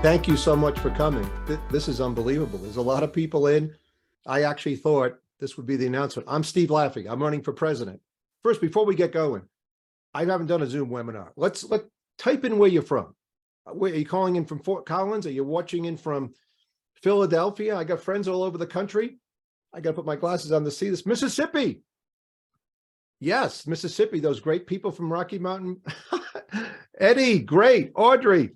Thank you so much for coming. This is unbelievable. There's a lot of people in. I actually thought this would be the announcement. I'm Steve Laffey. I'm running for president. First, before we get going, I haven't done a Zoom webinar. Let's type in where you're from. Where are you calling in from? Fort Collins? Are you watching in from Philadelphia? I got friends all over the country. I got to put my glasses on to see this. Mississippi. Yes, Mississippi. Those great people from Rocky Mountain. Eddie, great. Audrey.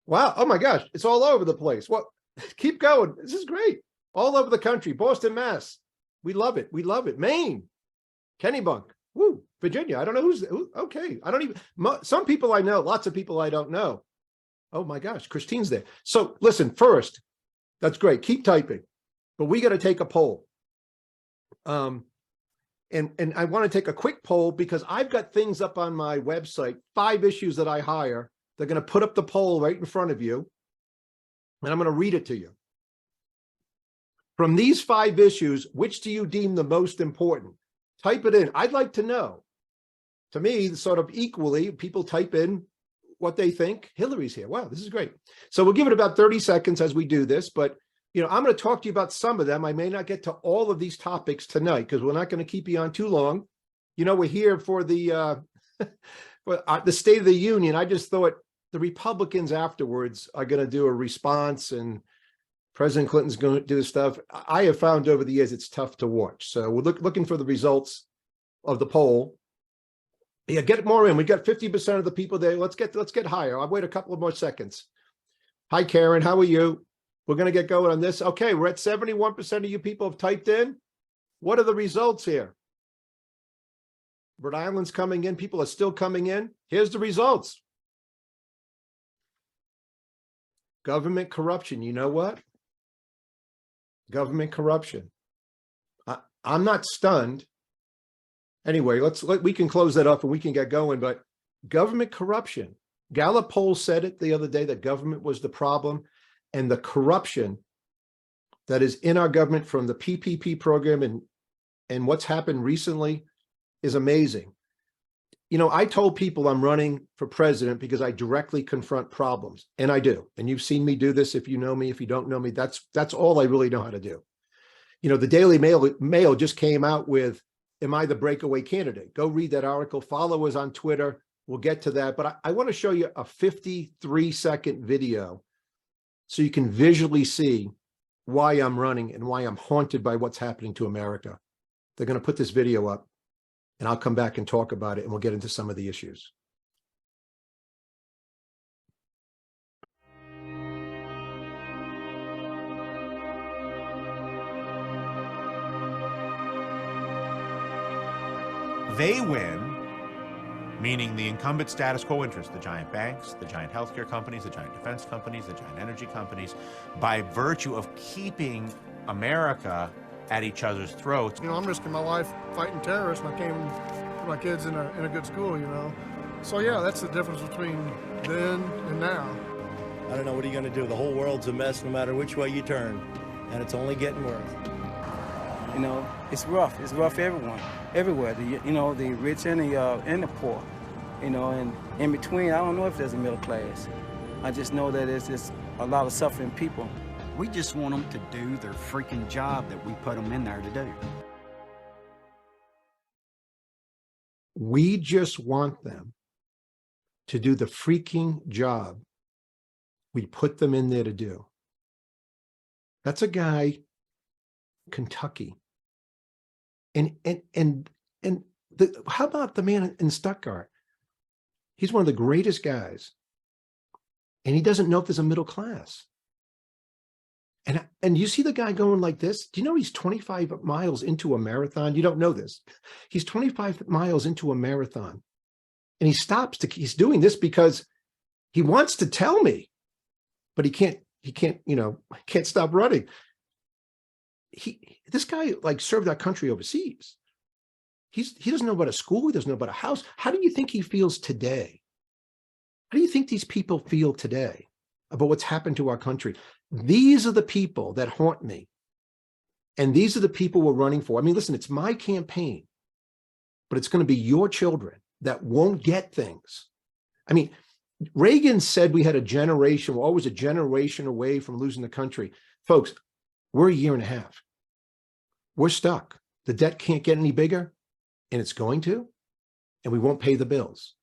Wow. Oh my gosh. It's all over the place. Well, keep going. This is great. All over the country. Boston, Mass. We love it. We love it. Maine. Kennebunk. Woo. Virginia. I don't know who's okay. I don't even, some people I know, lots of people I don't know. Oh my gosh. Christine's there. So listen, first, that's great. Keep typing, but we got to take a poll. And I want to take a quick poll because I've got things up on my website, 5 issues that I hire. They're going to put up the poll right in front of you, and I'm going to read it to you. From these 5 issues, which do you deem the most important? Type it in. I'd like to know. To me, sort of equally, people type in what they think. Hillary's here. Wow, this is great. So we'll give it about 30 seconds as we do this, but I'm going to talk to you about some of them. I may not get to all of these topics tonight because we're not going to keep you on too long. We're here for the the State of the Union. I just thought the Republicans afterwards are going to do a response and President Clinton's going to do stuff. I have found over the years it's tough to watch. So we're looking for the results of the poll. Yeah, get more in. We got 50% of the people there. Let's get higher. I'll wait a couple of more seconds. Hi, Karen. How are you? We're going to get going on this. Okay, we're at 71% of you people have typed in. What are the results here? Rhode Island's coming in. People are still coming in. Here's the results. Government corruption. You know what? Government corruption. I'm not stunned. Anyway, we can close that up and we can get going, but government corruption. Gallup poll said it the other day that government was the problem, and the corruption that is in our government from the PPP program and what's happened recently is amazing. I told people I'm running for president because I directly confront problems, and I do. And you've seen me do this. If you know me, if you don't know me, that's all I really know how to do. The Daily Mail just came out with, am I the breakaway candidate? Go read that article. Follow us on Twitter. We'll get to that. But I want to show you a 53-second video so you can visually see why I'm running and why I'm haunted by what's happening to America. They're going to put this video up, and I'll come back and talk about it, and we'll get into some of the issues. They win, meaning the incumbent status quo interests, the giant banks, the giant healthcare companies, the giant defense companies, the giant energy companies, by virtue of keeping America at each other's throats. I'm risking my life fighting terrorists, and I came to my kids in a good school, So yeah, that's the difference between then and now. I don't know, what are you going to do? The whole world's a mess no matter which way you turn, and it's only getting worse. It's rough. It's rough everywhere. The rich and the poor. And in between, I don't know if there's a middle class. I just know that it's just a lot of suffering people. We just want them to do their freaking job that we put them in there to do. We just want them to do the freaking job we put them in there to do. That's a guy, Kentucky. How about the man in Stuttgart? He's one of the greatest guys, and he doesn't know if there's a middle class. And you see the guy going like this. Do you know he's 25 miles into a marathon? You don't know this. He's 25 miles into a marathon, and he stops he's doing this because he wants to tell me, but he can't stop running. This guy served our country overseas. He doesn't know about a school. He doesn't know about a house. How do you think he feels today? How do you think these people feel today about what's happened to our country? These are the people that haunt me. And these are the people we're running for. I mean, listen, it's my campaign, but it's going to be your children that won't get things. I mean, Reagan said we had a generation, we're always a generation away from losing the country. Folks, we're a year and a half. We're stuck. The debt can't get any bigger, and it's going to, and we won't pay the bills.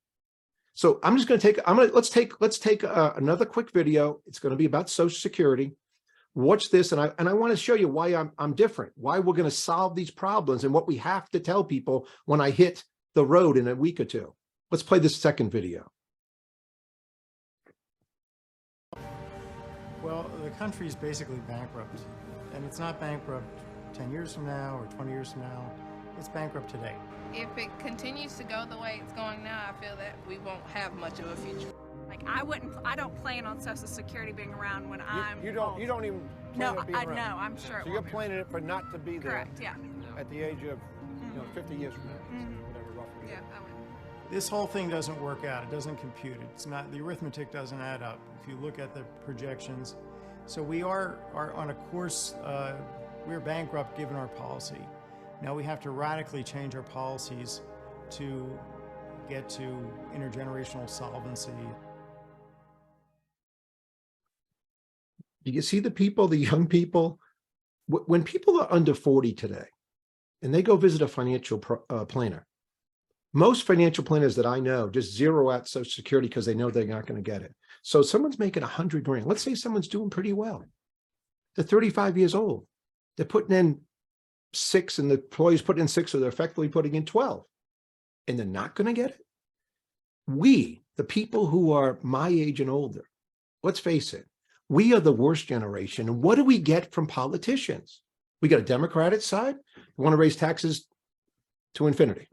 So I'm just going to take, let's take another quick video. It's going to be about Social Security. Watch this, and I want to show you why I'm different, why we're going to solve these problems, and what we have to tell people when I hit the road in a week or two. Let's play this second video. Well, the country is basically bankrupt, and it's not bankrupt 10 years from now or 20 years from now. It's bankrupt today. If it continues to go the way it's going now, I feel that we won't have much of a future. Like I don't plan on Social Security being around when I'm You old. don't even plan No, on being around. no, I'm sure. So you're planning it for not to be there. Correct. Yeah. At the age of 50 years from now, whatever roughly. Yeah. I would. This whole thing doesn't work out. It doesn't compute. It's not, the arithmetic doesn't add up if you look at the projections. So we are on a course, we're bankrupt given our policy. Now we have to radically change our policies to get to intergenerational solvency. Do you see the people, the young people? When people are under 40 today and they go visit a financial planner, most financial planners that I know just zero out Social Security because they know they're not going to get it. So someone's making 100 grand. Let's say someone's doing pretty well. They're 35 years old. They're putting in 6 and the employee's putting in 6, so they're effectively putting in 12. And they're not going to get it. We, the people who are my age and older, let's face it, we are the worst generation. And what do we get from politicians? We got a Democratic side who want to raise taxes to infinity.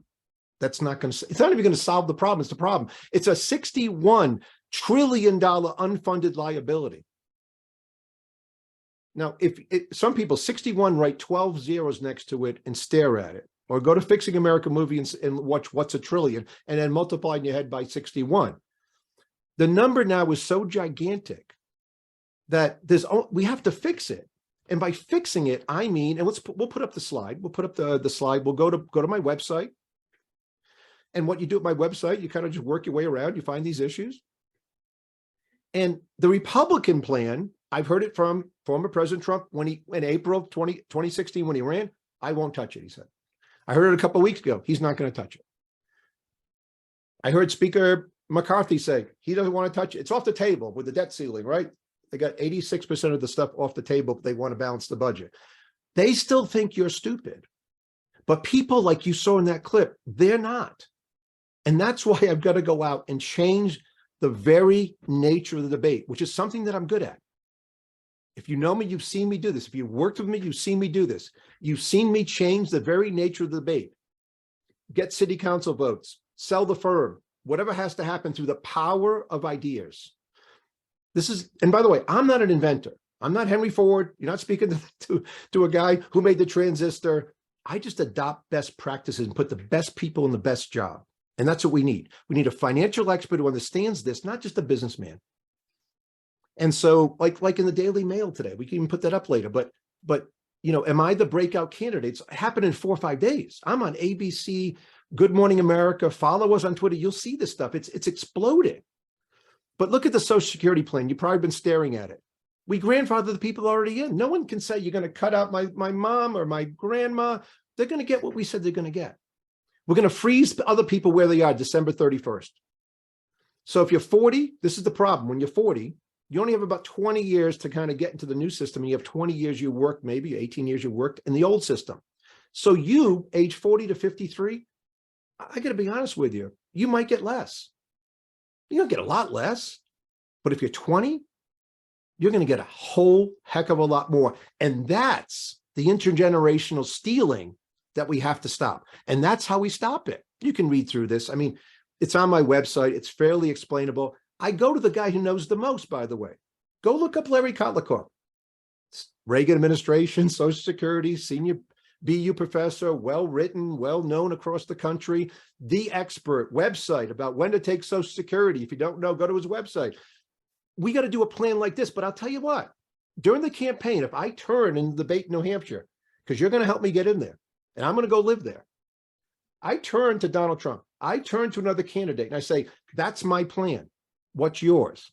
That's not going to, it's not even going to solve the problem. It's the problem. It's a $61 trillion unfunded liability. Now, if some people 61 write 12 zeros next to it and stare at it, or go to Fixing America movie and watch What's a Trillion, and then multiply in your head by 61. The number now is so gigantic that we have to fix it. And by fixing it, I mean, and we'll put up the slide. We'll put up the slide. We'll go to my website. And what you do at my website, you kind of just work your way around. You find these issues. And the Republican plan, I've heard it from former President Trump in April 2016 when he ran. I won't touch it, he said. I heard it a couple of weeks ago. He's not going to touch it. I heard Speaker McCarthy say he doesn't want to touch it. It's off the table with the debt ceiling, right? They got 86% of the stuff off the table, but they want to balance the budget. They still think you're stupid. But people like you saw in that clip, they're not. And that's why I've got to go out and change the very nature of the debate, which is something that I'm good at. If you know me, you've seen me do this. If you've worked with me, you've seen me do this. You've seen me change the very nature of the debate. Get city council votes, sell the firm, whatever has to happen through the power of ideas. This is, and by the way, I'm not an inventor. I'm not Henry Ford. You're not speaking to a guy who made the transistor. I just adopt best practices and put the best people in the best job. And that's what we need. We need a financial expert who understands this, not just a businessman. And so like in the Daily Mail today, we can even put that up later, but you know, am I the breakout candidate? It's happened in 4 or 5 days. I'm on ABC, Good Morning America, follow us on Twitter. You'll see this stuff. It's exploding. But look at the Social Security plan. You've probably been staring at it. We grandfather the people already in. No one can say you're going to cut out my mom or my grandma. They're going to get what we said they're going to get. We're going to freeze other people where they are December 31st. So if you're 40, this is the problem. When you're 40, you only have about 20 years to kind of get into the new system. And you have 20 years you worked, maybe 18 years you worked in the old system. So you, age 40 to 53, I got to be honest with you, you might get less. You don't get a lot less. But if you're 20, you're going to get a whole heck of a lot more. And that's the intergenerational stealing that we have to stop. And that's how we stop it. You can read through this. I mean, it's on my website. It's fairly explainable. I go to the guy who knows the most, by the way. Go look up Larry Kotlikov. Reagan administration, Social Security, senior BU professor, well-written, well-known across the country, the expert website about when to take Social Security. If you don't know, go to his website. We got to do a plan like this, but I'll tell you what, during the campaign, if I turn in the debate in New Hampshire, because you're going to help me get in there, and I'm going to go live there, I turn to Donald Trump. I turn to another candidate and I say, that's my plan. what's yours.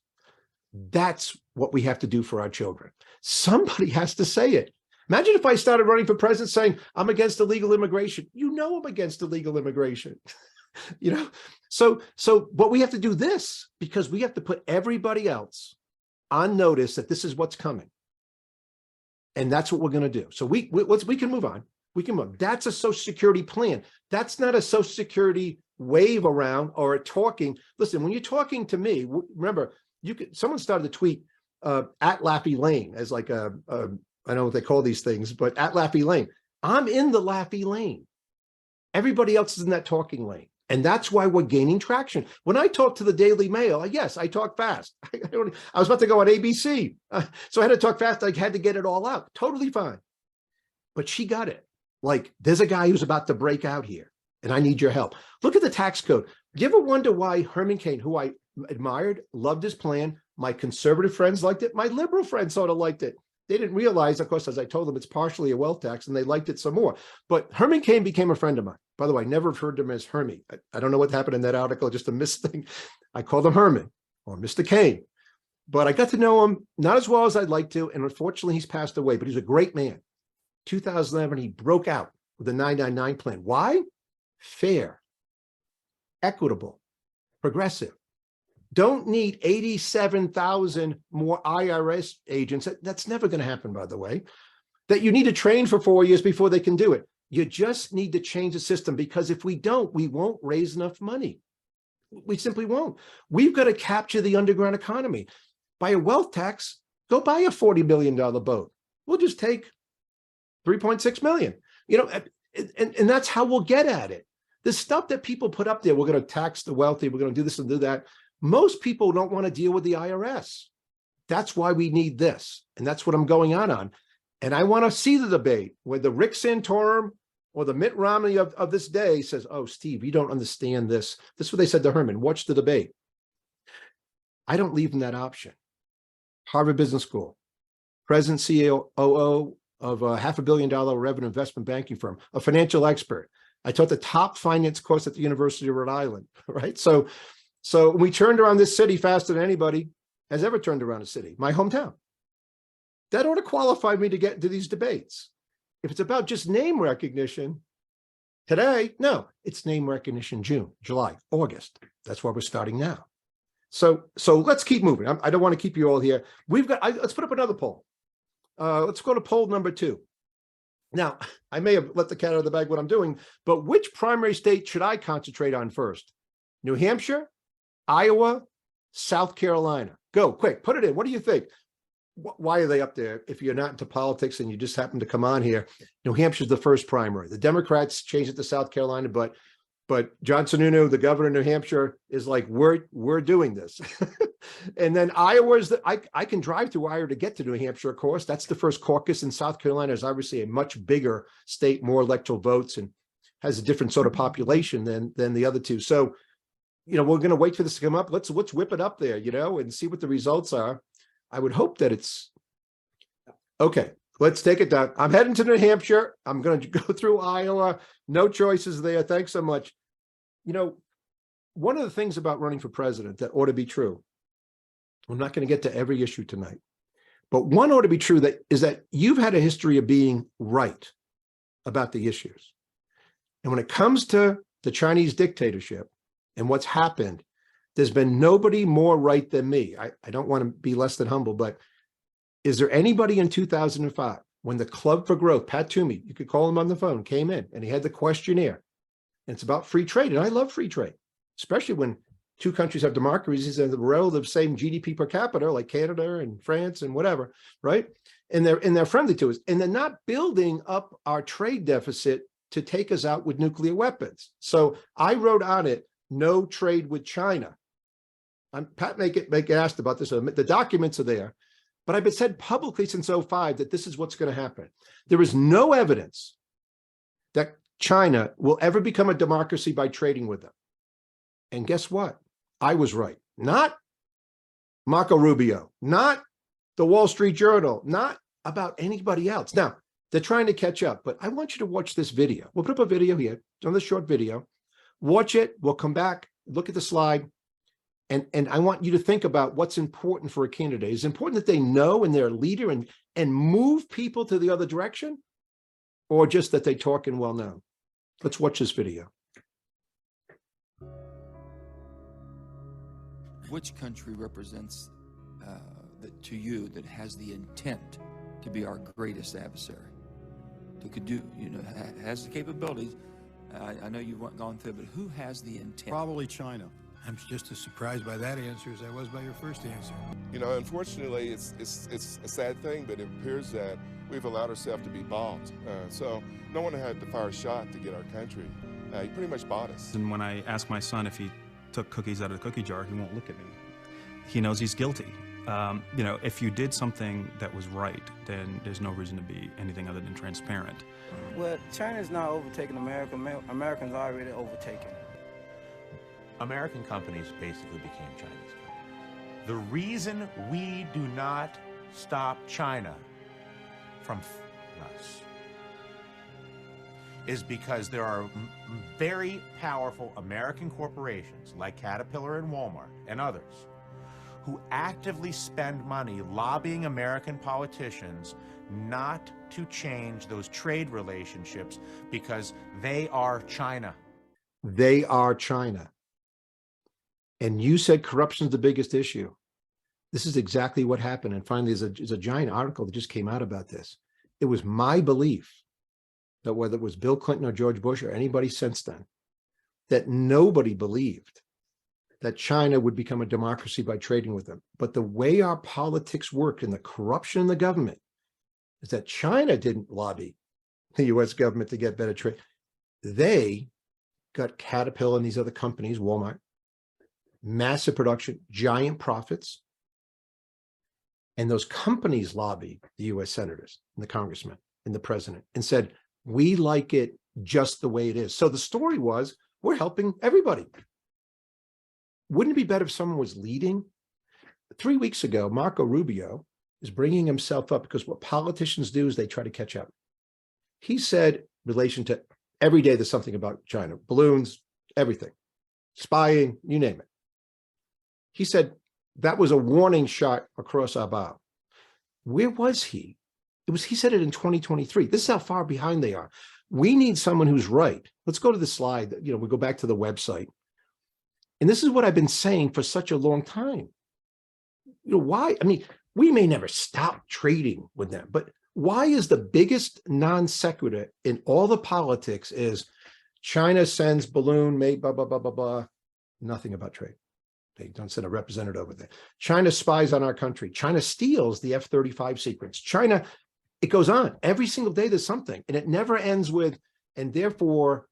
That's what we have to do for our children. Somebody has to say it. Imagine if I started running for president saying, I'm against illegal immigration. You know I'm against illegal immigration. You know, so but we have to do this because we have to put everybody else on notice that this is what's coming. And that's what we're going to do. So we can move on. We can move. That's a Social Security plan. That's not a Social Security wave around or a talking. Listen, when you're talking to me, remember, someone started to tweet at Laffey Lane as like I don't know what they call these things, but at Laffey Lane. I'm in the Laffey Lane. Everybody else is in that talking lane. And that's why we're gaining traction. When I talk to the Daily Mail, yes, I talk fast. I was about to go on ABC. So I had to talk fast. I had to get it all out. Totally fine. But she got it. Like, there's a guy who's about to break out here, and I need your help. Look at the tax code. Do you ever wonder why Herman Cain, who I admired, loved his plan? My conservative friends liked it. My liberal friends sort of liked it. They didn't realize, of course, as I told them, it's partially a wealth tax, and they liked it some more. But Herman Cain became a friend of mine. By the way, I never referred to him as Hermie. I don't know what happened in that article, just a missed thing. I called him Herman or Mr. Cain. But I got to know him not as well as I'd like to, and unfortunately, he's passed away, but he's a great man. 2011, he broke out with the 999 plan. Why? Fair, equitable, progressive. Don't need 87,000 more IRS agents. That's never going to happen, by the way. That you need to train for 4 years before they can do it. You just need to change the system, because if we don't, we won't raise enough money. We simply won't. We've got to capture the underground economy. By a wealth tax, go buy a $40 million boat. We'll just take 3.6 million. You know, and that's how we'll get at it. The stuff that people put up there, we're going to tax the wealthy, we're going to do this and do that. Most people don't want to deal with the IRS. That's why we need this. And that's what I'm going on. And I want to see the debate where the Rick Santorum or the Mitt Romney of this day says, oh, Steve, you don't understand this. This is what they said to Herman. Watch the debate. I don't leave them that option. Harvard Business School, president COO of a $500 million revenue investment banking firm, a financial expert. I taught the top finance course at the University of Rhode Island, right? So we turned around this city faster than anybody has ever turned around a city, my hometown. That ought to qualify me to get into these debates. If it's about just name recognition, today, no, it's name recognition June, July, August. That's why we're starting now. So let's keep moving. I don't want to keep you all here. Let's put up another poll. Let's go to poll number 2. Now, I may have let the cat out of the bag what I'm doing, but which primary state should I concentrate on first? New Hampshire, Iowa, South Carolina. Go, quick, put it in. What do you think? Why are they up there? If you're not into politics and you just happen to come on here, New Hampshire's the first primary. The Democrats changed it to South Carolina, but John Sununu, the governor of New Hampshire, is like, we're doing this. And then Iowa is I can drive through Iowa to get to New Hampshire, of course. That's the first caucus. And South Carolina is obviously a much bigger state, more electoral votes, and has a different sort of population than the other two. So, you know, we're going to wait for this to come up. Let's whip it up there, you know, and see what the results are. I would hope that it's okay. Let's take it down. I'm heading to New Hampshire. I'm going to go through Iowa. No choices there. Thanks so much. You know, one of the things about running for president that ought to be true, I'm not going to get to every issue tonight, but one ought to be true is that you've had a history of being right about the issues. And when it comes to the Chinese dictatorship and what's happened, there's been nobody more right than me. I don't want to be less than humble, but is there anybody in 2005 when the Club for Growth, Pat Toomey, you could call him on the phone, came in and he had the questionnaire, and it's about free trade. And I love free trade, especially when two countries have democracies and the relative same GDP per capita, like Canada and France and whatever, right? And they're friendly to us. And they're not building up our trade deficit to take us out with nuclear weapons. So I wrote on it, no trade with China. Pat may get asked about this. The documents are there, but I've been said publicly since 2005 that this is what's going to happen. There is no evidence that China will ever become a democracy by trading with them. And guess what? I was right. Not Marco Rubio, not the Wall Street Journal, not about anybody else. Now, they're trying to catch up, but I want you to watch this video. We'll put up a video here, another short video. Watch it. We'll come back, look at the slide. And I want you to think about what's important for a candidate. Is it important that they know and they're a leader and move people to the other direction, or just that they talk and well known? Let's watch this video. Which country represents to you that has the intent to be our greatest adversary? Who could do, has the capabilities? I know you've gone through, but who has the intent? Probably China. I'm just as surprised by that answer as I was by your first answer. Unfortunately, it's a sad thing, but it appears that we've allowed ourselves to be bought. So no one had to fire a shot to get our country. He pretty much bought us. And when I ask my son if he took cookies out of the cookie jar, he won't look at me. He knows he's guilty. If you did something that was right, then there's no reason to be anything other than transparent. Well, China's not overtaking America. Americans are already overtaken. American companies basically became Chinese companies. The reason we do not stop China from us is because there are very powerful American corporations like Caterpillar and Walmart and others who actively spend money lobbying American politicians not to change those trade relationships because they are China. They are China. And you said corruption is the biggest issue. This is exactly what happened. And finally, there's a giant article that just came out about this. It was my belief that whether it was Bill Clinton or George Bush or anybody since then, that nobody believed that China would become a democracy by trading with them. But the way our politics work and the corruption in the government is that China didn't lobby the US government to get better trade. They got Caterpillar and these other companies, Walmart, massive production, giant profits. And those companies lobbied the US senators and the congressmen and the president and said, we like it just the way it is. So the story was, we're helping everybody. Wouldn't it be better if someone was leading? 3 weeks ago, Marco Rubio is bringing himself up because what politicians do is they try to catch up. He said, in relation to every day, there's something about China, balloons, everything, spying, you name it. He said that was a warning shot across our bow. Where was he? He said it in 2023. This is how far behind they are. We need someone who's right. Let's go to the slide. We go back to the website. And this is what I've been saying for such a long time. Why? I mean, we may never stop trading with them, but why is the biggest non sequitur in all the politics is China sends balloon made blah, blah, blah, blah, blah. Nothing about trade. They don't send a representative over there. China spies on our country. China steals the F-35 sequence. China, it goes on. Every single day there's something, and it never ends with, and therefore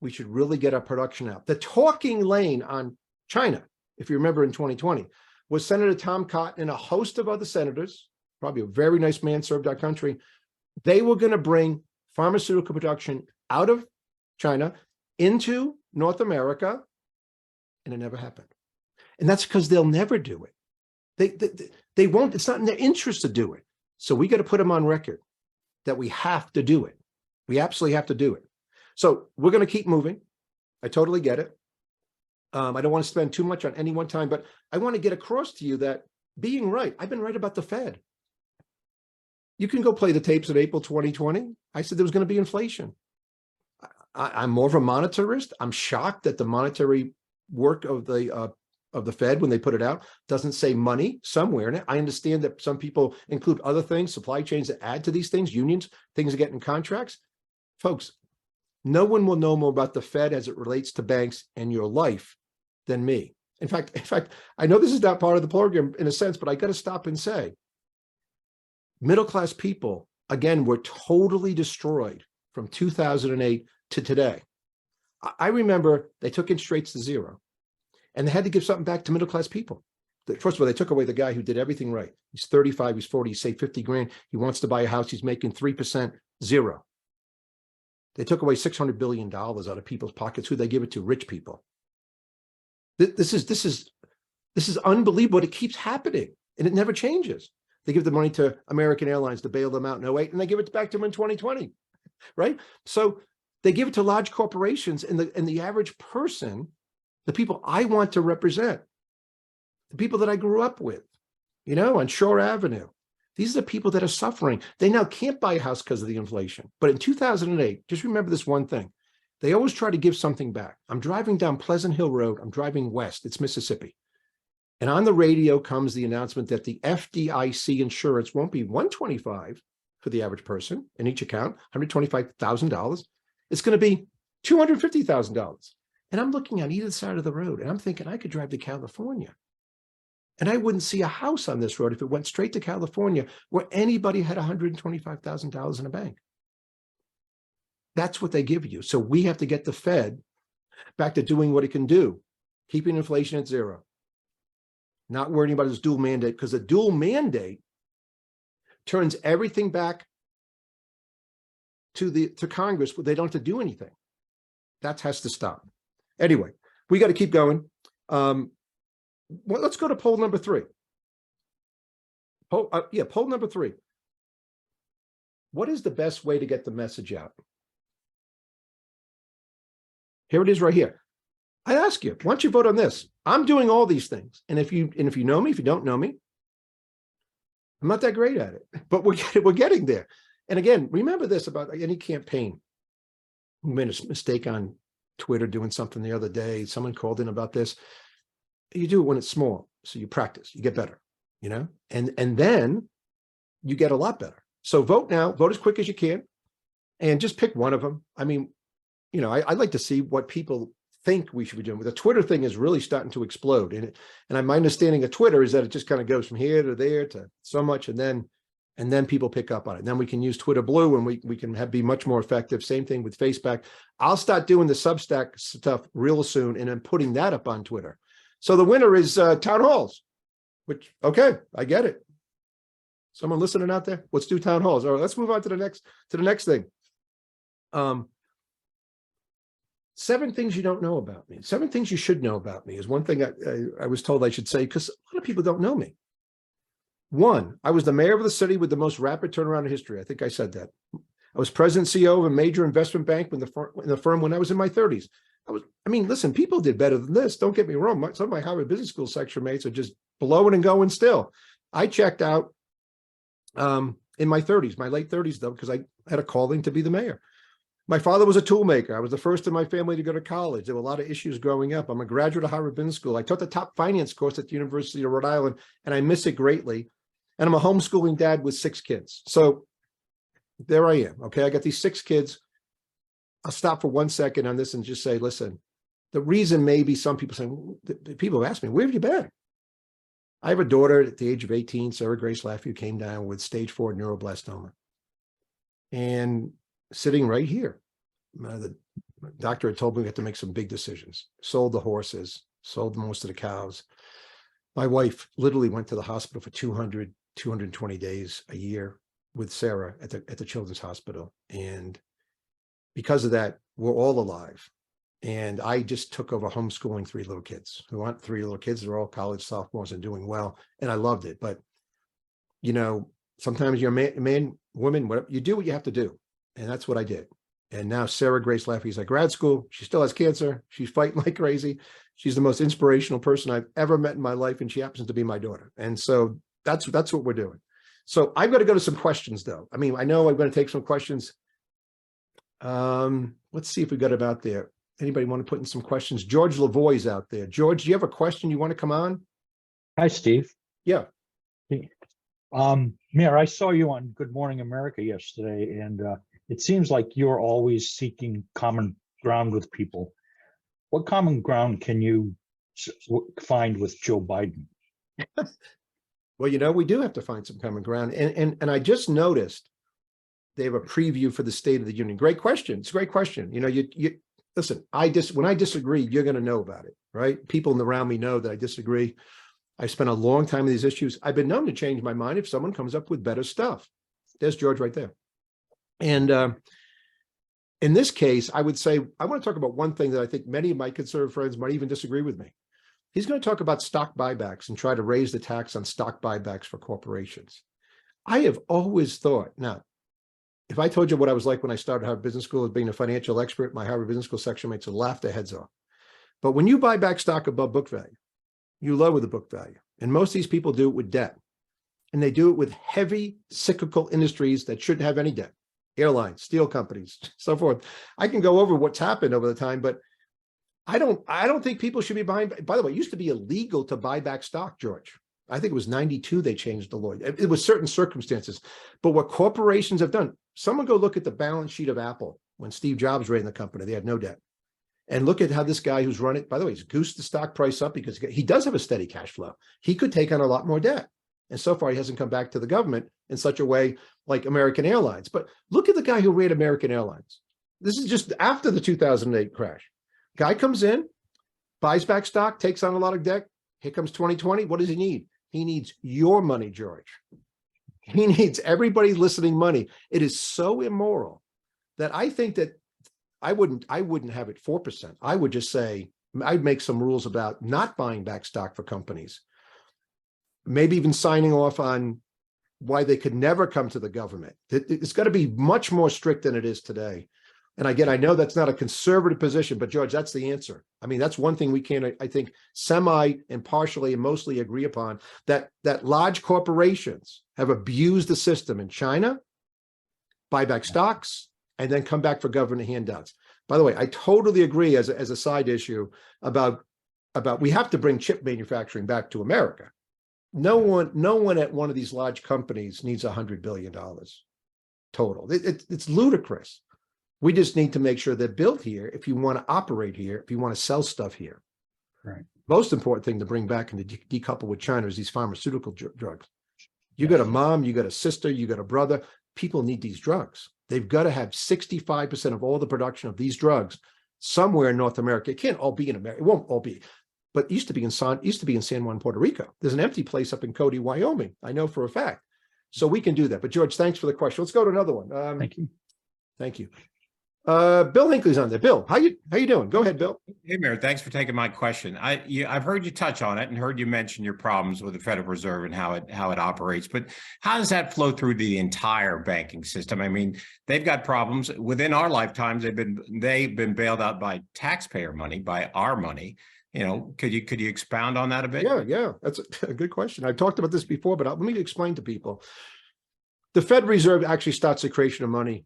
we should really get our production out. The talking lane on China, if you remember in 2020, was Senator Tom Cotton and a host of other senators, probably a very nice man, served our country. They were going to bring pharmaceutical production out of China into North America, and it never happened. And that's because they'll never do it. They won't, it's not in their interest to do it. So we got to put them on record that we have to do it. We absolutely have to do it. So we're going to keep moving. I totally get it. I don't want to spend too much on any one time, but I want to get across to you that being right, I've been right about the Fed. You can go play the tapes in April 2020. I said there was going to be inflation. I'm more of a monetarist. I'm shocked that the monetary work of the Fed, when they put it out, doesn't say money somewhere in it. I understand that some people include other things, supply chains that add to these things, unions, things that get in contracts. Folks, no one will know more about the Fed as it relates to banks and your life than me. In fact, I know this is not part of the program in a sense, but I got to stop and say, middle-class people, again, were totally destroyed from 2008 to today. I remember they took interest rates to zero, and they had to give something back to middle-class people. First of all, they took away the guy who did everything right. He's 35, he's 40, he saved 50 grand. He wants to buy a house. He's making 3%, zero. They took away $600 billion out of people's pockets. Who they give it to? Rich people. This is unbelievable. It keeps happening, and it never changes. They give the money to American Airlines to bail them out in 2008, and they give it back to them in 2020, right? So they give it to large corporations, and the average person, the people I want to represent, the people that I grew up with, on Shore Avenue. These are the people that are suffering. They now can't buy a house because of the inflation. But in 2008, just remember this one thing. They always try to give something back. I'm driving down Pleasant Hill Road. I'm driving west. It's Mississippi. And on the radio comes the announcement that the FDIC insurance won't be $125 for the average person in each account, $125,000. It's going to be $250,000. And I'm looking on either side of the road and I'm thinking I could drive to California. And I wouldn't see a house on this road if it went straight to California where anybody had $125,000 in a bank. That's what they give you. So we have to get the Fed back to doing what it can do, keeping inflation at zero, not worrying about this dual mandate, because a dual mandate turns everything back to Congress, but they don't have to do anything. That has to stop. Anyway, we got to keep going. Well, let's go to poll number 3. Poll number 3. What is the best way to get the message out? Here it is right here. I ask you, why don't you vote on this? I'm doing all these things. And if you know me, if you don't know me, I'm not that great at it, but we're getting there. And again, remember this about any campaign. We made a mistake on Twitter doing something the other day. Someone called in about this. You do it when it's small. So you practice, you get better, and then you get a lot better. So vote now, vote as quick as you can, and just pick one of them. I mean, I'd like to see what people think we should be doing. The Twitter thing is really starting to explode. And my understanding of Twitter is that it just kind of goes from here to there to so much, and then people pick up on it. And then we can use Twitter Blue and we can be much more effective. Same thing with Facebook. I'll start doing the Substack stuff real soon and then putting that up on Twitter. So the winner is town halls, which, okay, I get it. Someone listening out there, let's do town halls. All right, let's move on to the next thing. 7 things you don't know about me. 7 things you should know about me is one thing I was told I should say, because a lot of people don't know me. 1, I was the mayor of the city with the most rapid turnaround in history. I think I said that. I was president and CEO of a major investment bank in the firm when I was in my 30s. Listen, people did better than this. Don't get me wrong. Some of my Harvard Business School section mates are just blowing and going still. I checked out in my 30s, my late 30s, though, because I had a calling to be the mayor. My father was a tool maker. I was the first in my family to go to college. There were a lot of issues growing up. I'm a graduate of Harvard Business School. I took the top finance course at the University of Rhode Island, and I miss it greatly. And I'm a homeschooling dad with 6 kids. So there I am. Okay, I got these 6 kids. I'll stop for 1 second on this and just say, listen, the reason maybe some people say, people have asked me, where have you been? I have a daughter at the age of 18, Sarah Grace Laffey, who came down with stage 4 neuroblastoma. And sitting right here, the doctor had told me we had to make some big decisions. Sold the horses, sold most of the cows. My wife literally went to the hospital for 220 days a year with Sarah at the Children's Hospital. And because of that, we're all alive. And I just took over homeschooling 3 little kids who aren't 3 little kids. They're all college sophomores and doing well. And I loved it. But, sometimes you're a man, woman, whatever, you do what you have to do. And that's what I did. And now Sarah Grace Laffey is at grad school. She still has cancer. She's fighting like crazy. She's the most inspirational person I've ever met in my life. And she happens to be my daughter. And so that's what we're doing. So I've got to go to some questions, though. I know I'm going to take some questions. Let's see if we got it out there. Anybody want to put in some questions? George Lavoie's out there. George, do you have a question you want to come on? Hi, Steve. Yeah. Mayor, I saw you on Good Morning America yesterday, and it seems like you're always seeking common ground with people. What common ground can you find with Joe Biden? Well, we do have to find some common ground. And I just noticed they have a preview for the State of the Union. Great question. It's a great question. You listen, when I disagree, you're going to know about it, right? People around me know that I disagree. I spent a long time on these issues. I've been known to change my mind if someone comes up with better stuff. There's George right there. And in this case, I would say, I want to talk about one thing that I think many of my conservative friends might even disagree with me. He's going to talk about stock buybacks and try to raise the tax on stock buybacks for corporations. I have always thought, now, if I told you what I was like when I started Harvard Business School as being a financial expert, my Harvard Business School section mates would laugh their heads off. But when you buy back stock above book value, you lower the book value. And most of these people do it with debt. And they do it with heavy cyclical industries that shouldn't have any debt. Airlines, steel companies, so forth. I can go over what's happened over the time, but I don't think people should be buying. By the way, it used to be illegal to buy back stock, George. I think it was 92 they changed the law. It was certain circumstances. But what corporations have done, someone go look at the balance sheet of Apple when Steve Jobs ran the company. They had no debt. And look at how this guy who's run it, by the way, he's goosed the stock price up because he does have a steady cash flow. He could take on a lot more debt. And so far, he hasn't come back to the government in such a way like American Airlines. But look at the guy who ran American Airlines. This is just after the 2008 crash. Guy comes in, buys back stock, takes on a lot of debt. Here comes 2020. What does he need? He needs your money, George. He needs everybody listening money. It is so immoral that I think that I wouldn't have it 4%. I would just say, I'd make some rules about not buying back stock for companies. Maybe even signing off on why they could never come to the government. It's got to be much more strict than it is today. And again, I know that's not a conservative position, but George, that's the answer. I mean, that's one thing we can, I think, semi and partially and mostly agree upon, that large corporations have abused the system in China, buy back stocks, and then come back for government handouts. By the way, I totally agree as a side issue about we have to bring chip manufacturing back to America. No one at one of these large companies needs $100 billion total. It's ludicrous. We just need to make sure they're built here if you want to operate here, if you want to sell stuff here. Right. Most important thing to bring back and to decouple with China is these pharmaceutical drugs. You got a mom, you got a sister, you got a brother. People need these drugs. They've got to have 65% of all the production of these drugs somewhere in North America. It can't all be in America. It won't all be. But it used to be in San Juan, Puerto Rico. There's an empty place up in Cody, Wyoming. I know for a fact. So we can do that. But George, thanks for the question. Let's go to another one. Thank you. Thank you. Bill Hinckley's on there. Bill, how you doing? Go ahead, Bill. Hey, Mayor, thanks for taking my question. I've heard you touch on it and heard you mention your problems with the Federal Reserve and how it operates. But how does that flow through the entire banking system? I mean, they've got problems within our lifetimes. They've been bailed out by taxpayer money, by our money. You know, could you expound on that a bit? Yeah, that's a good question. I've talked about this before, but let me explain to people. The Fed Reserve actually starts the creation of money,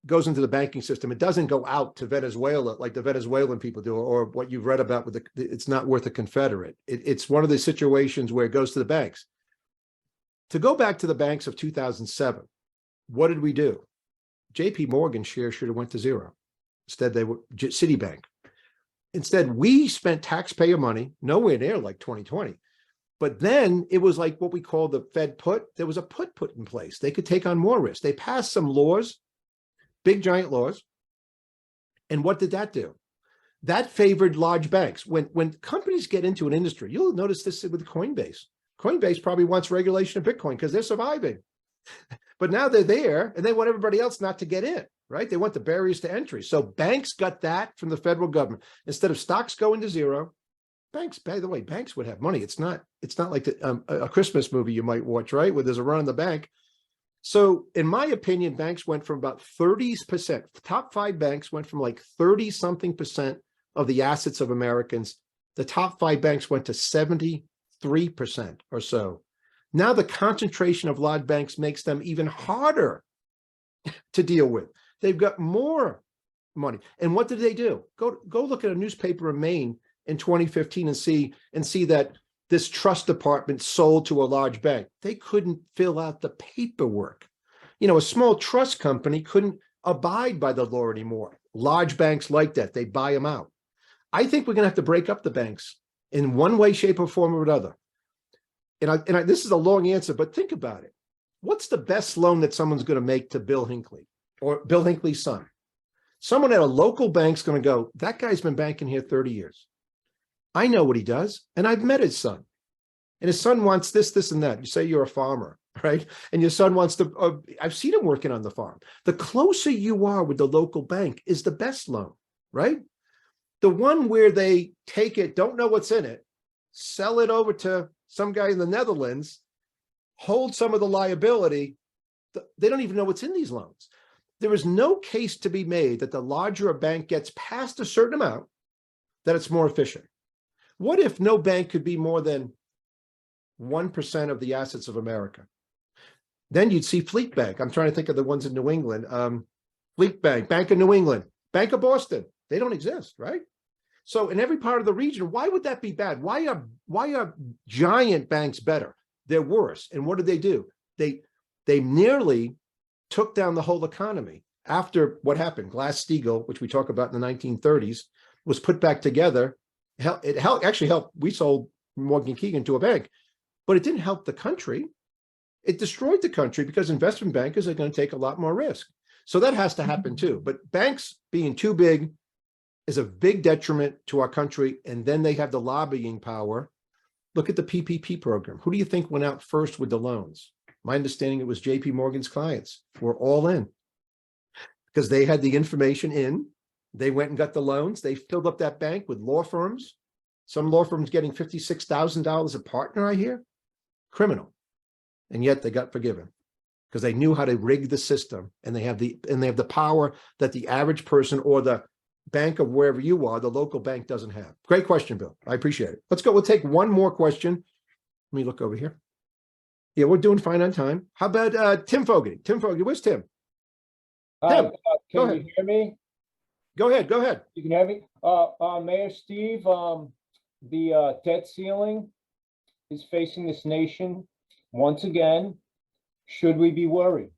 goes into the banking system. It doesn't go out to Venezuela like the Venezuelan people do, or what you've read about with it's not worth a Confederate. It's one of the situations where it goes to the banks. To go back to the banks of 2007, what did we do? JP Morgan shares should have went to zero. Instead, they were Citibank. Instead, we spent taxpayer money, nowhere near like 2020. But then it was like what we call the Fed put. There was a put in place. They could take on more risk. They passed some laws, big giant laws. And what did that do? That favored large banks. When companies get into an industry, you'll notice this with Coinbase. Coinbase probably wants regulation of Bitcoin because they're surviving. But now they're there and they want everybody else not to get in, right? They want the barriers to entry. So banks got that from the federal government. Instead of stocks going to zero, banks, by the way, banks would have money. It's not like a Christmas movie you might watch, right? Where there's a run on the bank. So in my opinion, banks went from about 30%, top 5 banks went from like 30-something% of the assets of Americans. The top 5 banks went to 73% or so. Now the concentration of large banks makes them even harder to deal with. They've got more money. And what did they do? Go look at a newspaper in Maine in 2015 and see that this trust department sold to a large bank. They couldn't fill out the paperwork. You know, a small trust company couldn't abide by the law anymore. Large banks like that. They buy them out. I think we're going to have to break up the banks in one way, shape, or form or another. And this is a long answer, but think about it. What's the best loan that someone's going to make to Bill Hinckley or Bill Hinckley's son? Someone at a local bank's going to go, that guy's been banking here 30 years. I know what he does, and I've met his son. And his son wants this, this, and that. You say you're a farmer, right? And your son wants to, I've seen him working on the farm. The closer you are with the local bank is the best loan, right? The one where they take it, don't know what's in it, sell it over to some guy in the Netherlands, hold some of the liability. They don't even know what's in these loans. There is no case to be made that the larger a bank gets past a certain amount, that it's more efficient. What if no bank could be more than 1% of the assets of America? Then you'd see Fleet Bank. I'm trying to think of the ones in New England. Fleet Bank, Bank of New England, Bank of Boston. They don't exist, right? So in every part of the region, why would that be bad? Why are giant banks better? They're worse. And what did they do? They nearly took down the whole economy. After what happened, Glass-Steagall, which we talk about in the 1930s, was put back together. It actually helped. We sold Morgan Keegan to a bank, but it didn't help the country. It destroyed the country because investment bankers are going to take a lot more risk. So that has to happen too. But banks being too big is a big detriment to our country. And then they have the lobbying power. Look at the PPP program. Who do you think went out first with the loans? My understanding, it was JP Morgan's clients were all in because they had the information in. They went and got the loans. They filled up that bank with law firms. Some law firms getting $56,000 a partner, I hear. Criminal. And yet they got forgiven because they knew how to rig the system, and they have the power that the average person or the bank of wherever you are, the local bank, doesn't have. Great question, Bill. I appreciate it. Let's go. We'll take one more question. Let me look over here. Yeah, we're doing fine on time. How about Tim Fogarty? Tim Fogarty, where's Tim? Tim, go ahead. Can you hear me? Go ahead. Go ahead. You can hear me? Mayor Steve, the debt ceiling is facing this nation once again. Should we be worried?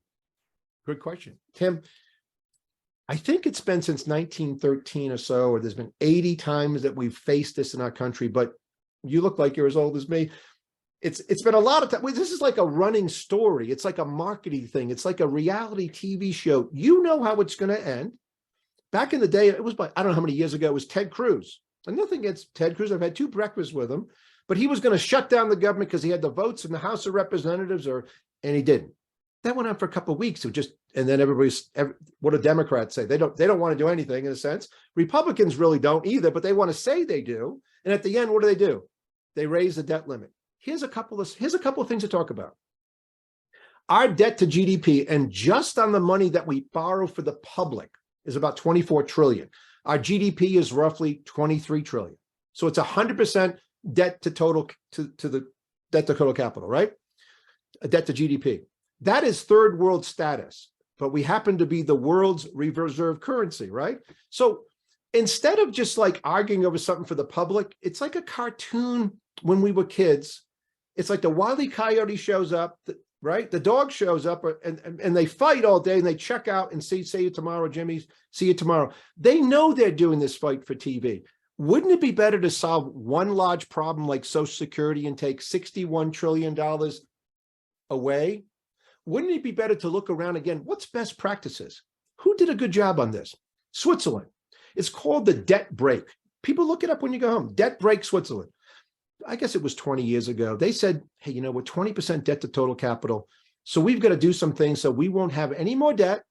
Good question. Tim, I think it's been since 1913 or so, or there's been 80 times that we've faced this in our country, but you look like you're as old as me. It's been a lot of time. This is like a running story. It's like a marketing thing. It's like a reality TV show. You know how it's going to end. Back in the day, it was, I don't know how many years ago, it was Ted Cruz. And nothing against Ted Cruz. I've had 2 breakfasts with him, but he was going to shut down the government because he had the votes in the House of Representatives, and he didn't. That went on for a couple of weeks. And then what do Democrats say? They don't want to do anything in a sense. Republicans really don't either, but they want to say they do. And at the end, what do? They raise the debt limit. Here's a couple of things to talk about. Our debt to GDP, and just on the money that we borrow for the public, is about 24 trillion. Our GDP is roughly 23 trillion. So it's 100% debt to total to the debt to total capital, right? A debt to GDP. That is third world status, but we happen to be the world's reserve currency, right? So instead of just like arguing over something for the public, it's like a cartoon when we were kids. It's like the Wile E. Coyote shows up, right? The dog shows up and they fight all day and they check out and see you tomorrow, Jimmy, see you tomorrow. They know they're doing this fight for TV. Wouldn't it be better to solve one large problem like Social Security and take $61 trillion away? Wouldn't it be better to look around again? What's best practices? Who did a good job on this? Switzerland. It's called the debt break. People look it up when you go home. Debt break Switzerland. I guess it was 20 years ago. They said, hey, we're 20% debt to total capital. So we've got to do some things so we won't have any more debt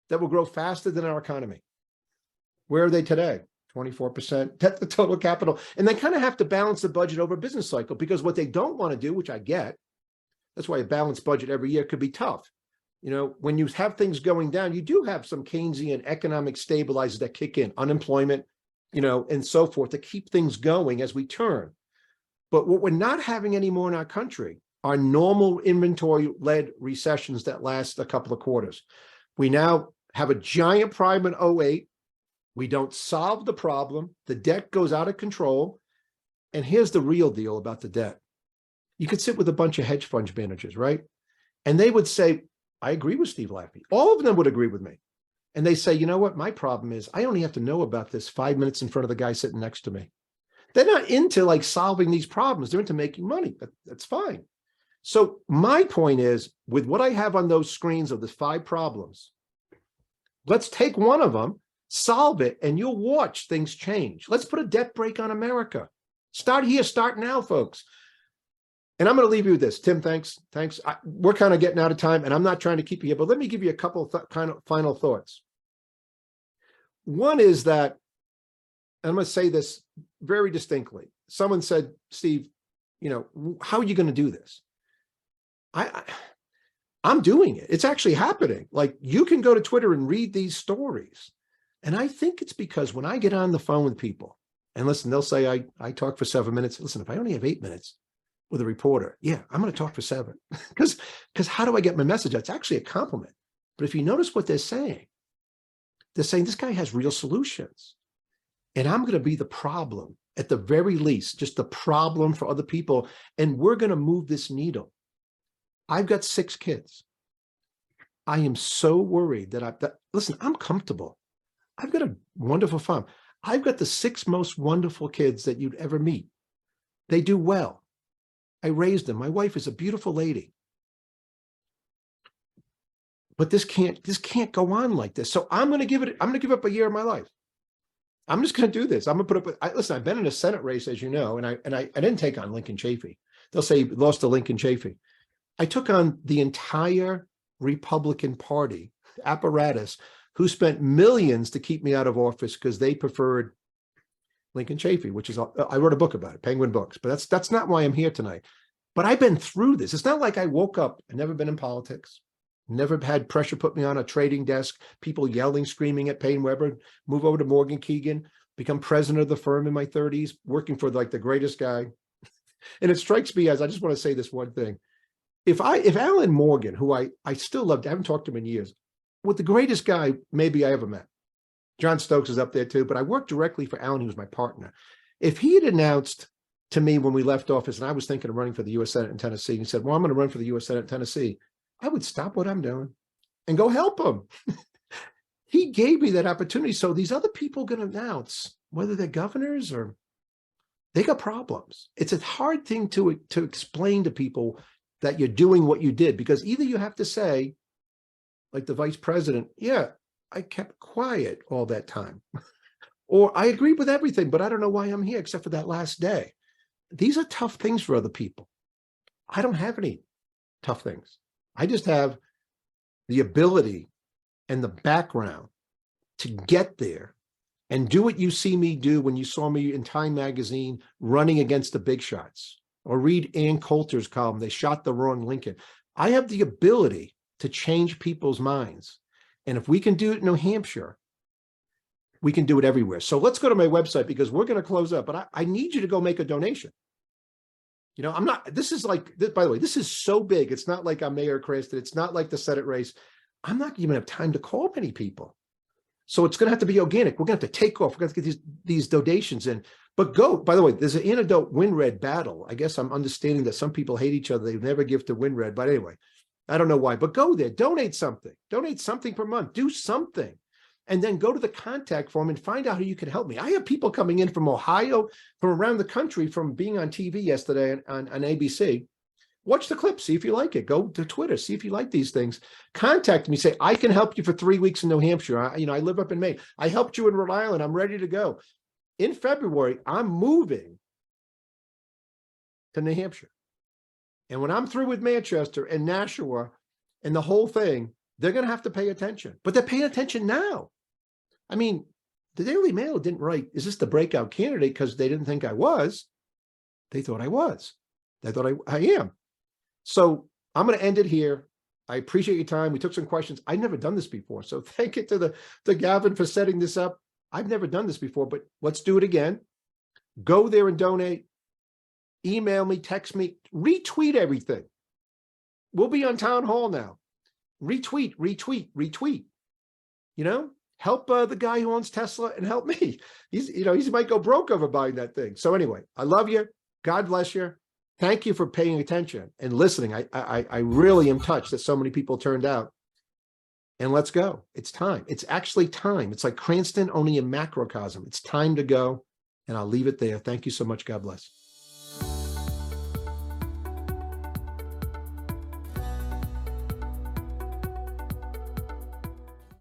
that will grow faster than our economy. Where are they today? 24% debt to total capital. And they kind of have to balance the budget over a business cycle, because what they don't want to do, which I get, that's why a balanced budget every year could be tough. When you have things going down, you do have some Keynesian economic stabilizers that kick in, unemployment, and so forth, to keep things going as we turn. But what we're not having anymore in our country are normal inventory-led recessions that last a couple of quarters. We now have a giant prime in 2008. We don't solve the problem. The debt goes out of control. And here's the real deal about the debt. You could sit with a bunch of hedge fund managers, right? And they would say, I agree with Steve Laffey. All of them would agree with me. And they say, you know what? My problem is I only have to know about this 5 minutes in front of the guy sitting next to me. They're not into like solving these problems. They're into making money. That's fine. So my point is, with what I have on those screens of the 5 problems, let's take one of them, solve it, and you'll watch things change. Let's put a debt break on America. Start here, start now, folks. And I'm going to leave you with this. Tim, thanks. We're kind of getting out of time, and I'm not trying to keep you here, but let me give you a couple of kind of final thoughts. One is that, and I'm going to say this very distinctly. Someone said, Steve, how are you going to do this? I'm doing it. It's actually happening. Like, you can go to Twitter and read these stories. And I think it's because when I get on the phone with people And listen, they'll say, I talk for 7 minutes. Listen, if I only have 8 minutes with a reporter, yeah, I'm going to talk for 7 because how do I get my message out? It's actually a compliment. But if you notice what they're saying this guy has real solutions. And I'm going to be the problem, at the very least, just the problem for other people. And we're going to move this needle. I've got 6 kids. I am so worried that listen, I'm comfortable. I've got a wonderful farm. I've got the 6 most wonderful kids that you'd ever meet. They do well. I raised them. My wife is a beautiful lady. But this can't go on like this. So I'm going to give up a year of my life. I'm just going to do this. I'm going to put up with, listen, I've been in a Senate race, as you know, and I didn't take on Lincoln Chafee. They'll say lost to Lincoln Chafee. I took on the entire Republican Party apparatus who spent millions to keep me out of office because they preferred Lincoln Chafee, which is, I wrote a book about it, Penguin Books, but that's not why I'm here tonight. But I've been through this. It's not like I woke up, I've never been in politics, never had pressure put me on a trading desk, people yelling, screaming at Payne Weber, move over to Morgan Keegan, become president of the firm in my 30s, working for like the greatest guy. And it strikes me as, I just want to say this one thing. If Alan Morgan, who I still loved, I haven't talked to him in years, with the greatest guy maybe I ever met. John Stokes is up there too, but I worked directly for Alan, he was my partner. If he had announced to me when we left office, and I was thinking of running for the U.S. Senate in Tennessee, and he said, well, I'm going to run for the U.S. Senate in Tennessee, I would stop what I'm doing and go help him. He gave me that opportunity. So these other people going to announce, whether they're governors or they got problems. It's a hard thing to explain to people that you're doing what you did, because either you have to say, like the vice president, yeah, I kept quiet all that time. Or I agreed with everything, but I don't know why I'm here except for that last day. These are tough things for other people. I don't have any tough things. I just have the ability and the background to get there and do what you see me do when you saw me in Time magazine running against the big shots, or read Ann Coulter's column, They Shot the Wrong Lincoln. I have the ability to change people's minds. And if we can do it in New Hampshire, we can do it everywhere. So let's go to my website, because we're going to close up, but I need you to go make a donation. You know, this is like, by the way, this is so big. It's not like I'm Mayor Cranston. It's not like the Senate race. I'm not even have time to call many people. So it's going to have to be organic. We're going to have to take off. We're going to get these donations in. But go, by the way, there's an antidote WinRed battle. I guess I'm understanding that some people hate each other. They never give to WinRed. But anyway, I don't know why. But go there. Donate something. Donate something per month. Do something. And then go to the contact form and find out how you can help me. I have people coming in from Ohio, from around the country, from being on TV yesterday on ABC. Watch the clip, see if you like it. Go to Twitter, see if you like these things. Contact me, say, I can help you for 3 weeks in New Hampshire. I live up in Maine. I helped you in Rhode Island. I'm ready to go. In February, I'm moving to New Hampshire. And when I'm through with Manchester and Nashua and the whole thing, they're going to have to pay attention. But they're paying attention now. I mean, the Daily Mail didn't write, is this the breakout candidate? Because they didn't think I was. They thought I was. They thought I am. So I'm going to end it here. I appreciate your time. We took some questions. I've never done this before. So thank you to Gavin for setting this up. I've never done this before, but let's do it again. Go there and donate. Email me, text me, retweet everything. We'll be on Town Hall now. Retweet, retweet, retweet. You know, help the guy who owns Tesla and help me. He might go broke over buying that thing. So anyway, I love you. God bless you. Thank you for paying attention and listening. I really am touched that so many people turned out. And let's go. It's time. It's actually time. It's like Cranston, only in macrocosm. It's time to go. And I'll leave it there. Thank you so much. God bless.